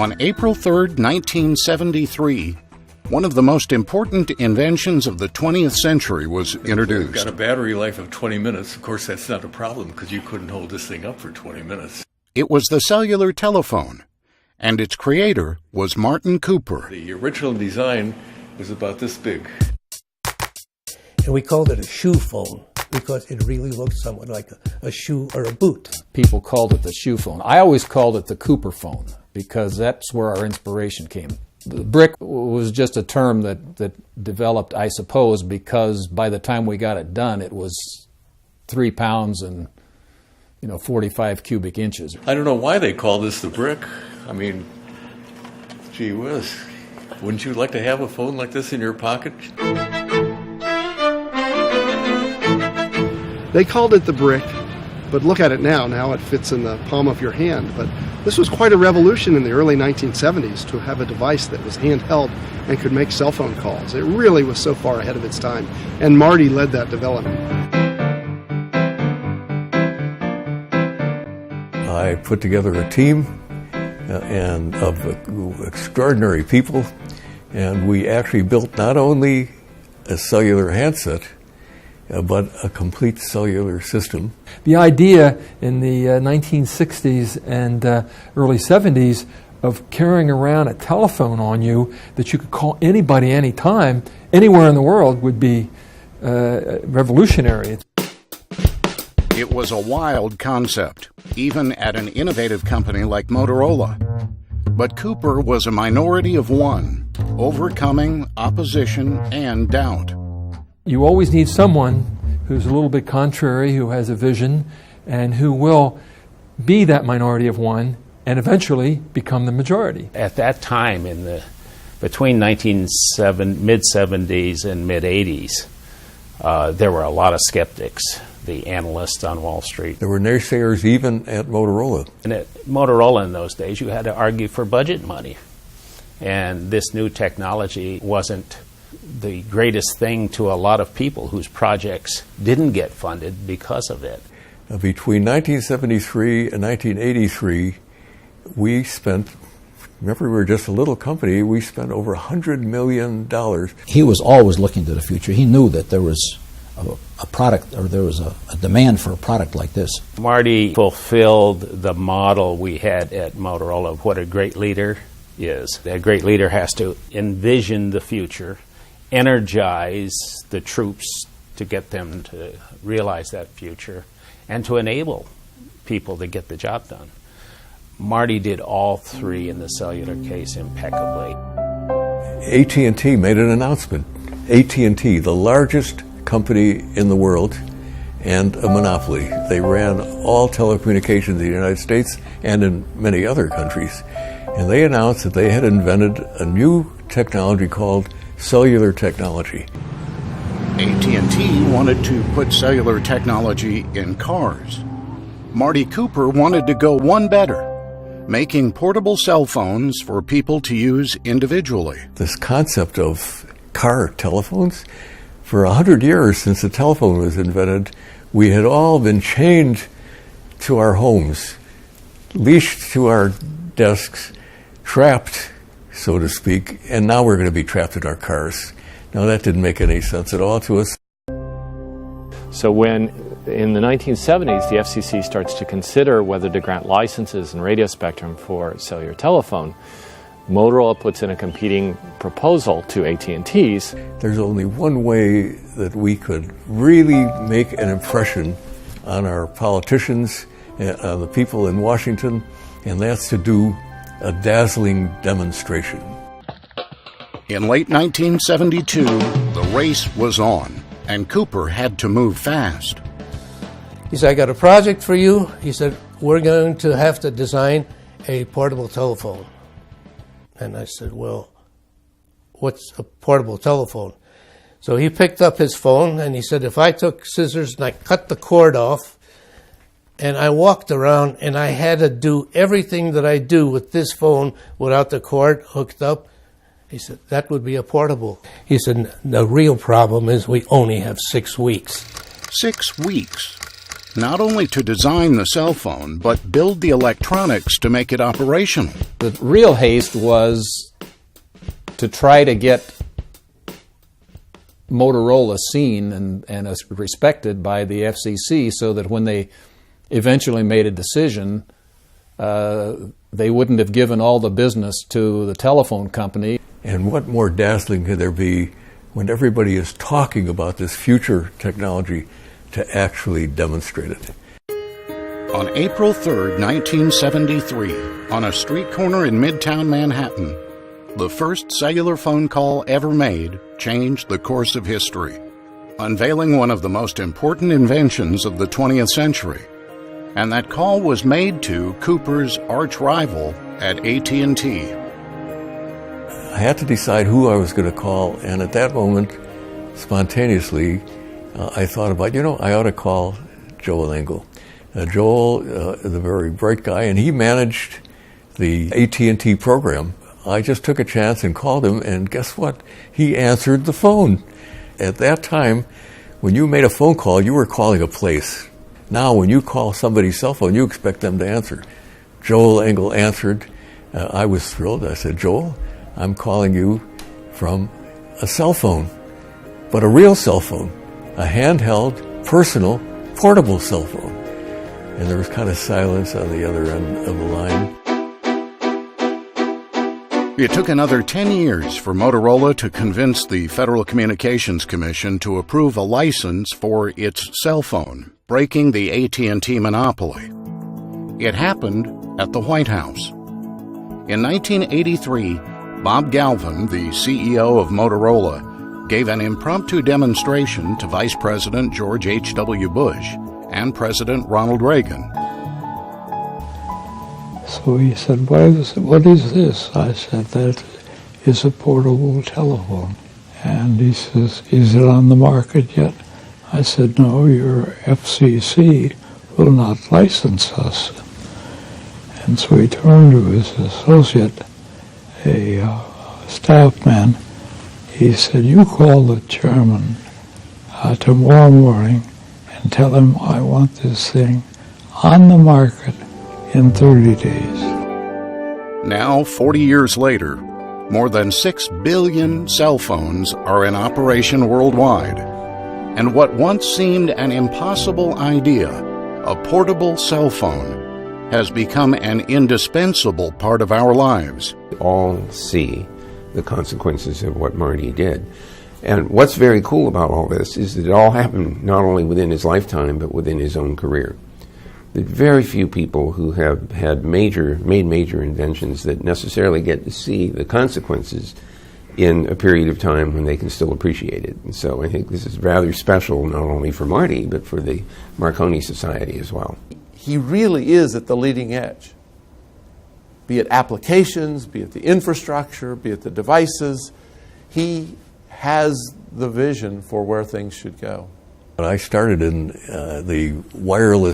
On April 3, 1973, one of the most important inventions of the 20th century was introduced. We've got a battery life of 20 minutes. Of course, that's not a problem because you couldn't hold this thing up for 20 minutes. It was the cellular telephone, and its creator was Martin Cooper. The original design was about this big. And we called it a shoe phone because it really looked somewhat like a shoe or a boot. People called it the shoe phone. I always called it the Cooper phone because that's where our inspiration came. The brick was just a term that developed, I suppose, because by the time we got it done, it was 3 pounds and 45 cubic inches. I don't know why they call this the brick. I mean, gee whiz. Wouldn't you like to have a phone like this in your pocket? They called it the brick, but look at it now. Now it fits in the palm of your hand. But this was quite a revolution in the early 1970s to have a device that was handheld and could make cell phone calls. It really was so far ahead of its time, and Marty led that development. I put together a team and of extraordinary people, and we actually built not only a cellular handset, but a complete cellular system. The idea in the 1960s and early 70s of carrying around a telephone on you that you could call anybody anytime, anywhere in the world would be revolutionary. It was a wild concept, even at an innovative company like Motorola. But Cooper was a minority of one, overcoming opposition and doubt. You always need someone who's a little bit contrary, who has a vision, and who will be that minority of one and eventually become the majority. At that time, between mid-70s and mid-80s, there were a lot of skeptics, the analysts on Wall Street. There were naysayers even at Motorola. And at Motorola in those days, you had to argue for budget money. And this new technology wasn't the greatest thing to a lot of people whose projects didn't get funded because of it. Between 1973 and 1983, we spent, remember we were just a little company, we spent over $100 million. He was always looking to the future. He knew that there was a product, or there was a demand for a product like this. Marty fulfilled the model we had at Motorola of what a great leader is. A great leader has to envision the future, energize the troops to get them to realize that future, and to enable people to get the job done. Marty did all three in the cellular case impeccably. AT&T made an announcement. AT&T, the largest company in the world and a monopoly. They ran all telecommunications in the United States and in many other countries. And they announced that they had invented a new technology called cellular technology. AT&T wanted to put cellular technology in cars. Marty Cooper wanted to go one better, making portable cell phones for people to use individually. This concept of car telephones, for 100 years since the telephone was invented, we had all been chained to our homes, leashed to our desks, trapped, so to speak, and now we're going to be trapped in our cars. Now that didn't make any sense at all to us. So when, in the 1970s, the FCC starts to consider whether to grant licenses and radio spectrum for cellular telephone, Motorola puts in a competing proposal to AT&T's. There's only one way that we could really make an impression on our politicians, on the people in Washington, and that's to do a dazzling demonstration. In late 1972, the race was on, and Cooper had to move fast. He said, I got a project for you. He said, we're going to have to design a portable telephone. And I said, well, what's a portable telephone? So he picked up his phone and he said, if I took scissors and I cut the cord off and I walked around and I had to do everything that I do with this phone without the cord hooked up, he said, that would be a portable. He said, the real problem is we only have 6 weeks. 6 weeks. not only to design the cell phone, but build the electronics to make it operational. The real haste was to try to get Motorola seen and respected by the FCC so that when they eventually made a decision, they wouldn't have given all the business to the telephone company. And what more dazzling could there be when everybody is talking about this future technology to actually demonstrate it? On April 3rd, 1973, on a street corner in Midtown Manhattan, the first cellular phone call ever made changed the course of history, unveiling one of the most important inventions of the 20th century. And that call was made to Cooper's arch-rival at AT&T. I had to decide who I was going to call, and at that moment, spontaneously, I thought about, I ought to call Joel Engel. Joel is a very bright guy, and he managed the AT&T program. I just took a chance and called him, and guess what? He answered the phone. At that time, when you made a phone call, you were calling a place. Now, when you call somebody's cell phone, you expect them to answer. Joel Engel answered. I was thrilled. I said, Joel, I'm calling you from a cell phone, but a real cell phone, a handheld, personal, portable cell phone. And there was kind of silence on the other end of the line. It took another 10 years for Motorola to convince the Federal Communications Commission to approve a license for its cell phone, breaking the AT&T monopoly. It happened at the White House. In 1983, Bob Galvin, the CEO of Motorola, gave an impromptu demonstration to Vice President George H.W. Bush and President Ronald Reagan. So he said, what is this? I said, that is a portable telephone. And he says, is it on the market yet? I said, no, your FCC will not license us. And so he turned to his associate, a staff man. He said, you call the chairman tomorrow morning and tell him I want this thing on the market in 30 days. Now, 40 years later, more than 6 billion cell phones are in operation worldwide. And what once seemed an impossible idea, a portable cell phone, has become an indispensable part of our lives. We all see the consequences of what Marty did. And what's very cool about all this is that it all happened not only within his lifetime, but within his own career. There are very few people who have made major inventions that necessarily get to see the consequences in a period of time when they can still appreciate it. And so I think this is rather special, not only for Marty, but for the Marconi Society as well. He really is at the leading edge, be it applications, be it the infrastructure, be it the devices. He has the vision for where things should go. I started in the wireless